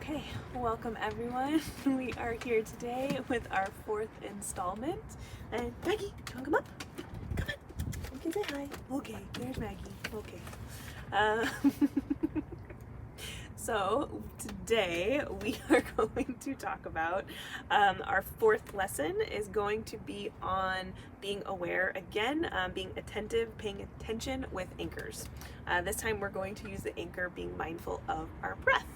Okay, welcome everyone. We are here today with our fourth installment. And Maggie, come up. Come on. You can say hi. Okay, there's Maggie. Okay. Uh, so today we are going to talk about our fourth lesson is going to be on being aware again, being attentive, paying attention with anchors. This time we're going to use the anchor being mindful of our breath.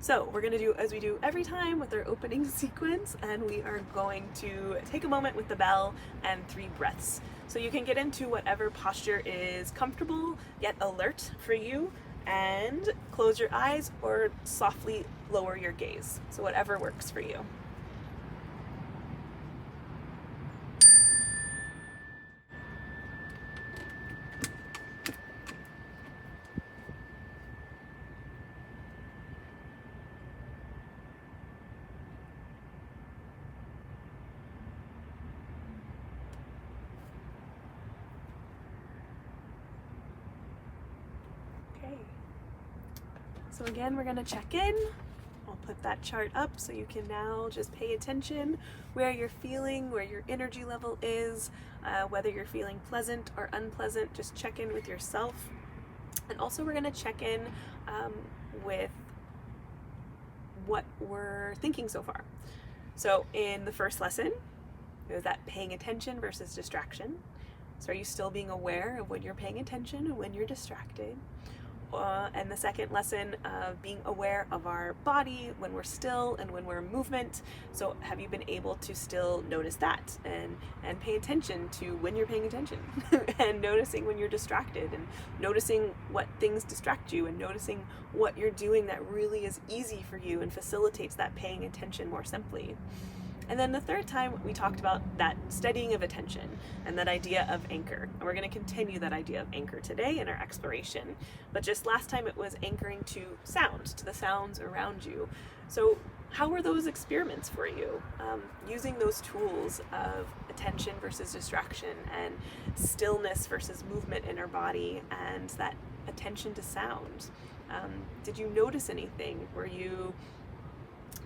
So we're going to do as we do every time with our opening sequence, and we are going to take a moment with the bell and 3 breaths. So you can get into whatever posture is comfortable yet alert for you, and close your eyes or softly lower your gaze. So whatever works for you. So again, we're going to check in. I'll put that chart up so you can now just pay attention where you're feeling, where your energy level is, whether you're feeling pleasant or unpleasant. Just check in with yourself. And also we're going to check in with what we're thinking so far. So in the first lesson, it was that paying attention versus distraction. So are you still being aware of when you're paying attention and when you're distracted? And the second lesson of being aware of our body when we're still and when we're in movement. So have you been able to still notice that and pay attention to when you're paying attention and noticing when you're distracted and noticing what things distract you and noticing what you're doing that really is easy for you and facilitates that paying attention more simply. And then the third time we talked about that steadying of attention and that idea of anchor. And we're going to continue that idea of anchor today in our exploration. But just last time it was anchoring to sound, to the sounds around you. So how were those experiments for you? Using those tools of attention versus distraction and stillness versus movement in our body and that attention to sound. Did you notice anything? Were you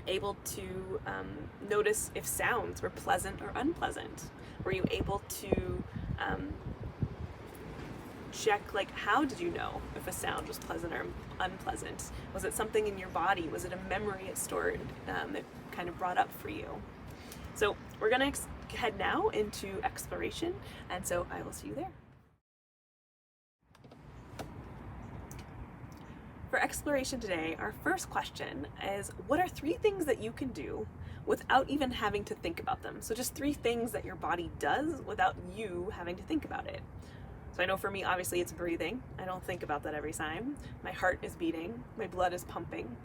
able to notice if sounds were pleasant or unpleasant? Were you able to check, like, how did you know if a sound was pleasant or unpleasant? Was it something in your body? Was it a memory it stored that kind of brought up for you? So we're going to head now into exploration, and so I will see you there. For exploration today, our first question is, what are 3 things that you can do without even having to think about them? So just 3 things that your body does without you having to think about it. So I know for me, obviously, it's breathing. I don't think about that every time. My heart is beating, my blood is pumping.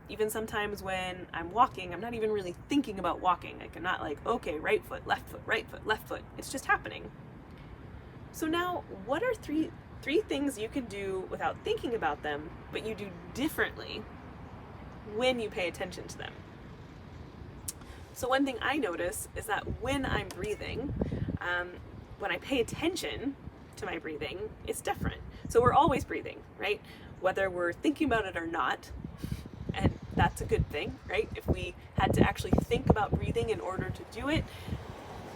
Even sometimes when I'm walking, I'm not even really thinking about walking. Like, I'm not like, okay, right foot, left foot, right foot, left foot. It's just happening. So now, what are three things you can do without thinking about them, but you do differently when you pay attention to them? So one thing I notice is that when I'm breathing, when I pay attention to my breathing, it's different. So we're always breathing, right? Whether we're thinking about it or not, and that's a good thing, right? If we had to actually think about breathing in order to do it,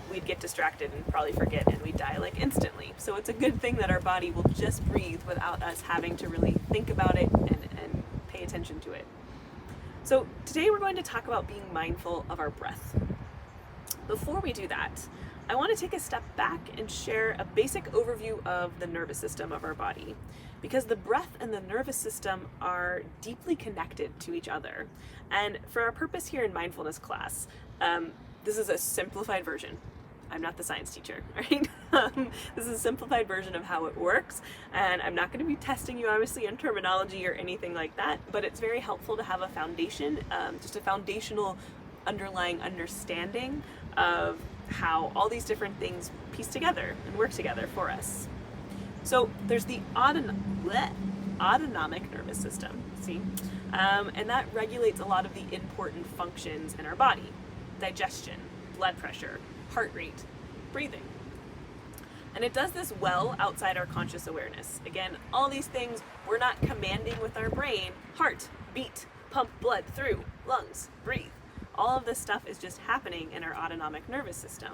we'd get distracted and probably forget, and we'd die like instantly. So it's a good thing that our body will just breathe without us having to really think about it and pay attention to it. So today we're going to talk about being mindful of our breath. Before we do that, I want to take a step back and share a basic overview of the nervous system of our body, because the breath and the nervous system are deeply connected to each other. And for our purpose here in mindfulness class, this is a simplified version. I'm not the science teacher, right? This is a simplified version of how it works, and I'm not going to be testing you obviously on terminology or anything like that, but it's very helpful to have a foundation, just a foundational underlying understanding of how all these different things piece together and work together for us. So there's the autonomic nervous system, see? And that regulates a lot of the important functions in our body: digestion, blood pressure, heart rate, breathing. And it does this well outside our conscious awareness. Again, all these things we're not commanding with our brain: heart, beat, pump blood through lungs, breathe. All of this stuff is just happening in our autonomic nervous system.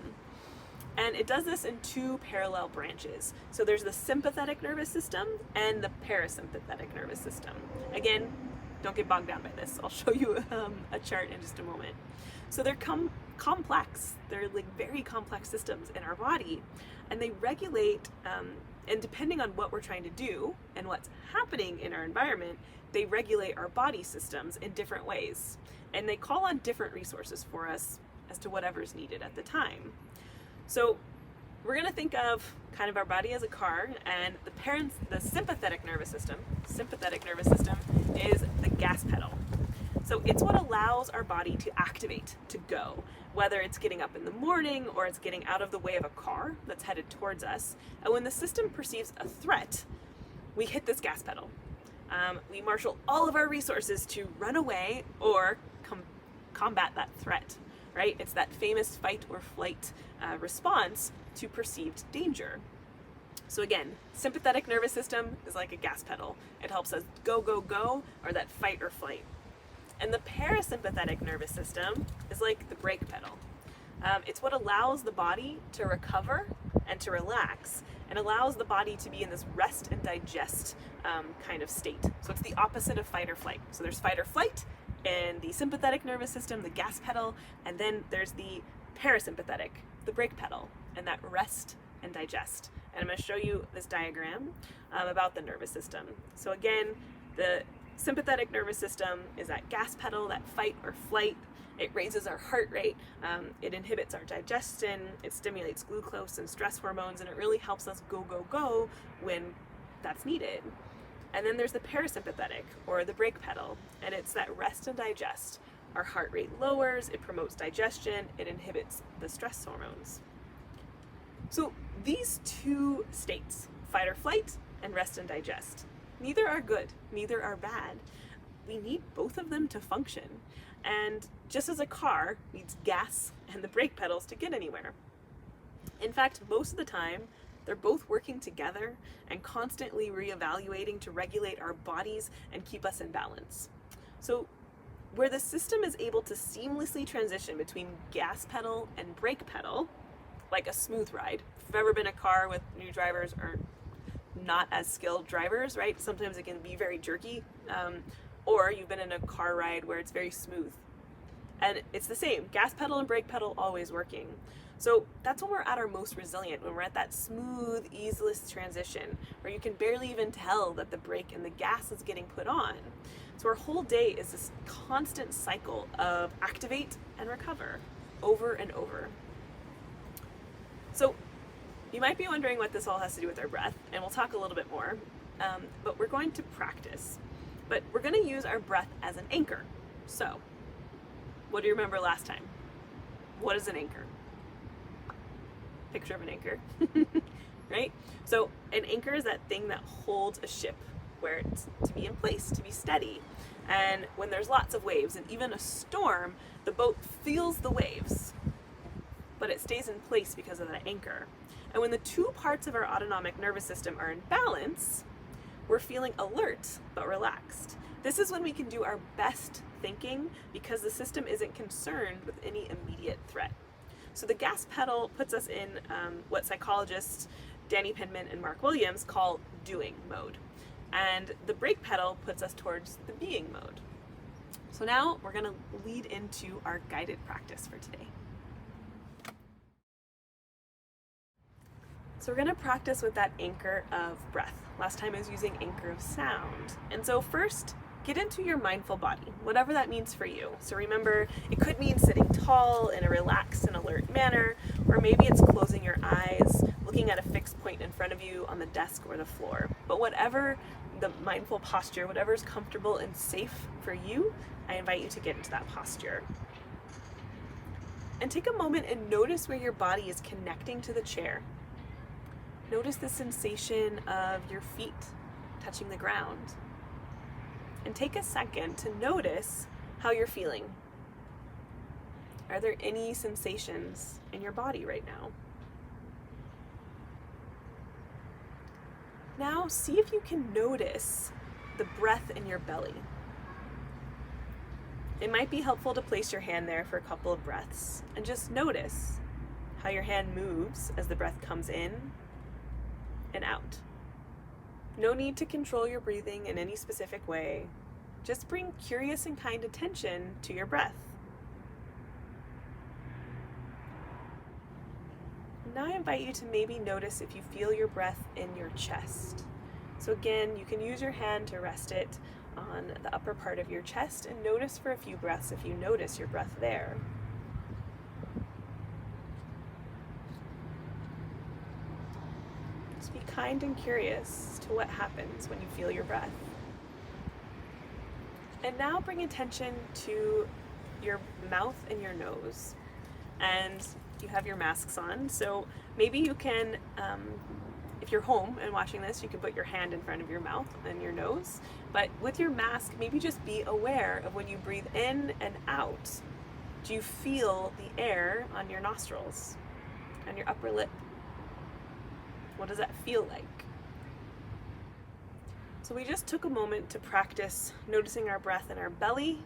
And it does this in two parallel branches. So there's the sympathetic nervous system and the parasympathetic nervous system. Again, don't get bogged down by this. I'll show you a chart in just a moment. So they're complex. They're like very complex systems in our body, and they regulate, and depending on what we're trying to do and what's happening in our environment, they regulate our body systems in different ways. And they call on different resources for us as to whatever's needed at the time. So we're going to think of kind of our body as a car, and the sympathetic nervous system is the gas pedal. So it's what allows our body to activate, to go, whether it's getting up in the morning or it's getting out of the way of a car that's headed towards us. And when the system perceives a threat, we hit this gas pedal. We marshal all of our resources to run away or combat that threat, right? It's that famous fight or flight response to perceived danger. So again, sympathetic nervous system is like a gas pedal. It helps us go, go, go, or that fight or flight. And the parasympathetic nervous system is like the brake pedal. It's what allows the body to recover and to relax, and allows the body to be in this rest and digest kind of state. So it's the opposite of fight or flight. So there's fight or flight in the sympathetic nervous system, the gas pedal, and then there's the parasympathetic, the brake pedal, and that rest and digest. And I'm going to show you this diagram about the nervous system. So again, the sympathetic nervous system is that gas pedal, that fight or flight. It raises our heart rate, it inhibits our digestion, it stimulates glucose and stress hormones, and it really helps us go, go, go when that's needed. And then there's the parasympathetic, or the brake pedal, and it's that rest and digest. Our heart rate lowers, it promotes digestion, it inhibits the stress hormones. So these two states, fight or flight and rest and digest, neither are good, neither are bad. We need both of them to function. And just as a car needs gas and the brake pedals to get anywhere. In fact, most of the time, they're both working together and constantly reevaluating to regulate our bodies and keep us in balance. So where the system is able to seamlessly transition between gas pedal and brake pedal, like a smooth ride. If you've ever been in a car with new drivers or not as skilled drivers, right? Sometimes it can be very jerky. Or you've been in a car ride where it's very smooth. And it's the same, gas pedal and brake pedal always working. So that's when we're at our most resilient, when we're at that smooth, easeless transition, where you can barely even tell that the brake and the gas is getting put on. So our whole day is this constant cycle of activate and recover, over and over. So you might be wondering what this all has to do with our breath, and we'll talk a little bit more, but we're going to practice. But we're going to use our breath as an anchor. So, what do you remember last time? What is an anchor? Picture of an anchor, right? So, an anchor is that thing that holds a ship, where it's to be in place, to be steady. And when there's lots of waves and even a storm, the boat feels the waves, but it stays in place because of that anchor. And when the two parts of our autonomic nervous system are in balance, we're feeling alert but relaxed. This is when we can do our best thinking because the system isn't concerned with any immediate threat. So the gas pedal puts us in what psychologists Danny Penman and Mark Williams call doing mode. And the brake pedal puts us towards the being mode. So now we're going to lead into our guided practice for today. So we're going to practice with that anchor of breath. Last time I was using anchor of sound. And so first, get into your mindful body, whatever that means for you. So remember, it could mean sitting tall in a relaxed and alert manner, or maybe it's closing your eyes, looking at a fixed point in front of you on the desk or the floor. But whatever the mindful posture, whatever is comfortable and safe for you, I invite you to get into that posture. And take a moment and notice where your body is connecting to the chair. Notice the sensation of your feet touching the ground. And take a second to notice how you're feeling. Are there any sensations in your body right now? Now see if you can notice the breath in your belly. It might be helpful to place your hand there for a couple of breaths and just notice how your hand moves as the breath comes in and out. No need to control your breathing in any specific way. Just bring curious and kind attention to your breath. Now I invite you to maybe notice if you feel your breath in your chest. So again, you can use your hand to rest it on the upper part of your chest and notice for a few breaths if you notice your breath there. Just be kind and curious to what happens when you feel your breath. And now bring attention to your mouth and your nose. And you have your masks on, so maybe you can, if you're home and watching this, you can put your hand in front of your mouth and your nose. But with your mask, maybe just be aware of when you breathe in and out. Do you feel the air on your nostrils, on your upper lip? What does that feel like? So we just took a moment to practice noticing our breath in our belly,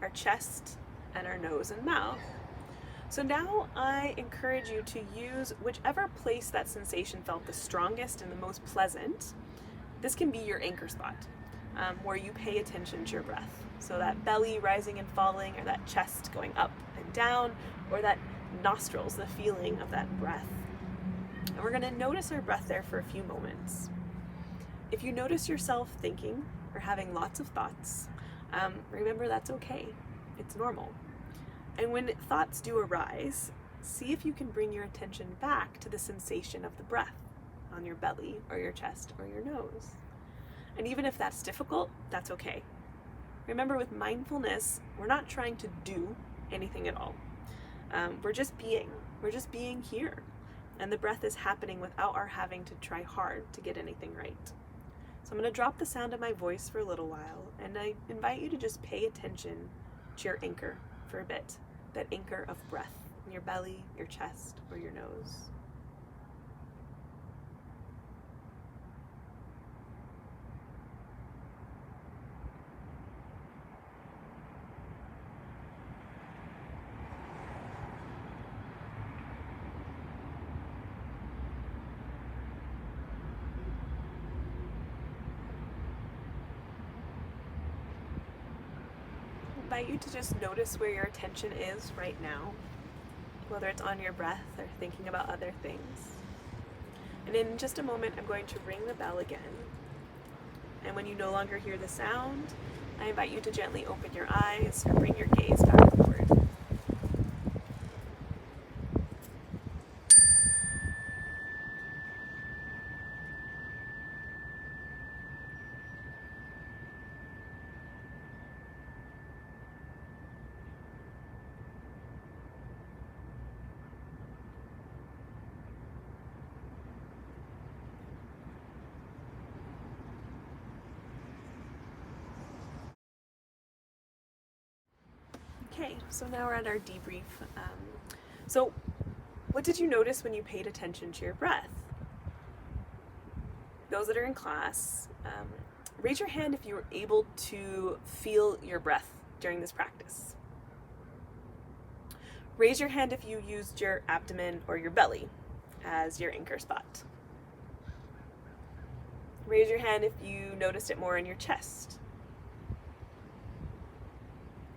our chest, and our nose and mouth. So now I encourage you to use whichever place that sensation felt the strongest and the most pleasant. This can be your anchor spot, where you pay attention to your breath. So that belly rising and falling, or that chest going up and down, or that nostrils, the feeling of that breath. And we're going to notice our breath there for a few moments. If you notice yourself thinking or having lots of thoughts, remember that's okay. It's normal. And when thoughts do arise, see if you can bring your attention back to the sensation of the breath on your belly or your chest or your nose. And even if that's difficult, that's okay. Remember, with mindfulness, we're not trying to do anything at all. We're just being. We're just being here. And the breath is happening without our having to try hard to get anything right. So I'm going to drop the sound of my voice for a little while, and I invite you to just pay attention to your anchor for a bit. That anchor of breath in your belly, your chest, or your nose. I invite you to just notice where your attention is right now, whether it's on your breath or thinking about other things. And in just a moment, I'm going to ring the bell again. And when you no longer hear the sound, I invite you to gently open your eyes or bring your gaze back upward. Okay, so now we're at our debrief. So what did you notice when you paid attention to your breath? Those that are in class, raise your hand if you were able to feel your breath during this practice. Raise your hand if you used your abdomen or your belly as your anchor spot. Raise your hand if you noticed it more in your chest.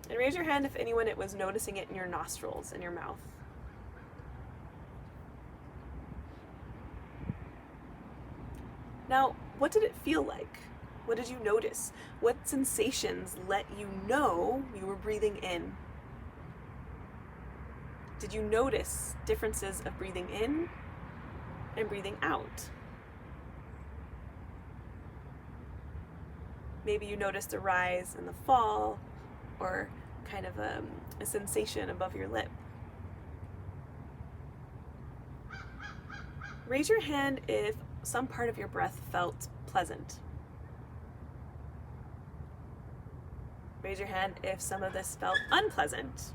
And raise your hand if anyone it was noticing it in your nostrils and your mouth. Now, what did it feel like? What did you notice? What sensations let you know you were breathing in? Did you notice differences of breathing in and breathing out? Maybe you noticed a rise and the fall, or kind of a sensation above your lip. Raise your hand if some part of your breath felt pleasant. Raise your hand if some of this felt unpleasant.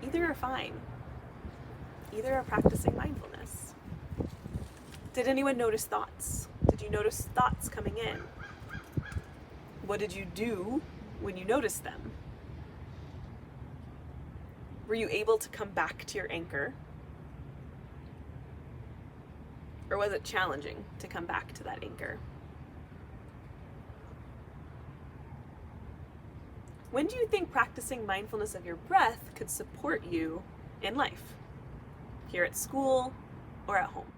Either are fine. Either are practicing mindfulness. Did anyone notice thoughts? Did you notice thoughts coming in? What did you do when you noticed them? Were you able to come back to your anchor? Or was it challenging to come back to that anchor? When do you think practicing mindfulness of your breath could support you in life? Here at school or at home?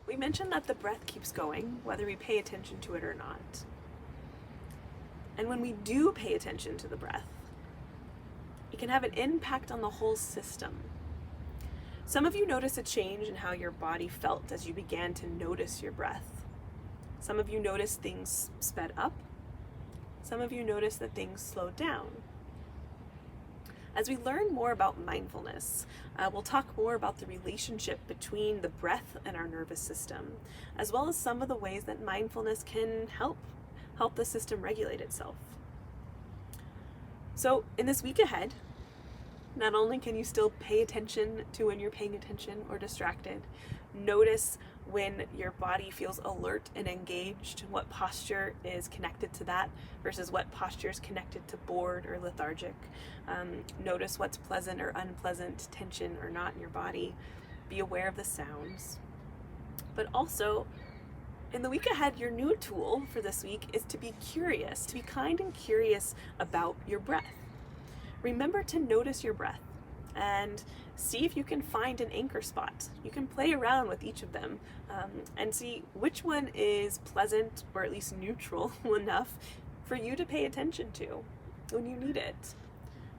We mentioned that the breath keeps going, whether we pay attention to it or not. And when we do pay attention to the breath, it can have an impact on the whole system. Some of you notice a change in how your body felt as you began to notice your breath. Some of you notice things sped up. Some of you notice that things slowed down. As we learn more about mindfulness, we'll talk more about the relationship between the breath and our nervous system, as well as some of the ways that mindfulness can help the system regulate itself. So in this week ahead, not only can you still pay attention to when you're paying attention or distracted, notice when your body feels alert and engaged, what posture is connected to that versus what posture is connected to bored or lethargic. Notice what's pleasant or unpleasant, tension or not in your body. Be aware of the sounds. But also, in the week ahead, your new tool for this week is to be curious, to be kind and curious about your breath. Remember to notice your breath and see if you can find an anchor spot. You can play around with each of them and see which one is pleasant or at least neutral enough for you to pay attention to when you need it.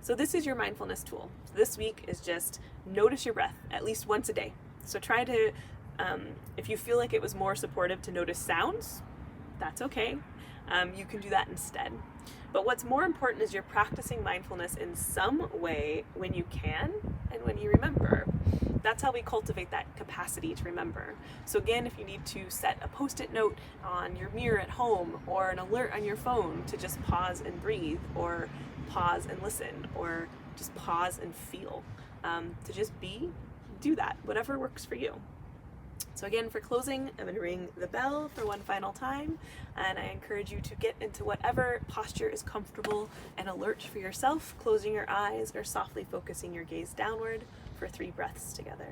So this is your mindfulness tool. This week is just notice your breath at least once a day. So try to, if you feel like it was more supportive to notice sounds, that's okay. You can do that instead. But what's more important is you're practicing mindfulness in some way when you can and when you remember. That's how we cultivate that capacity to remember. So again, if you need to set a Post-it note on your mirror at home or an alert on your phone to just pause and breathe, or pause and listen, or just pause and feel, to just do that, whatever works for you. So again, for closing, I'm going to ring the bell for one final time, and I encourage you to get into whatever posture is comfortable and alert for yourself, closing your eyes or softly focusing your gaze downward for 3 breaths together.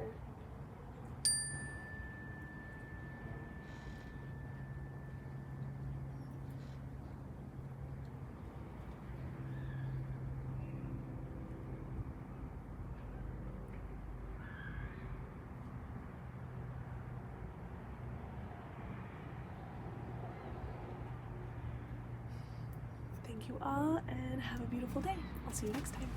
Thank you all, and have a beautiful day. I'll see you next time.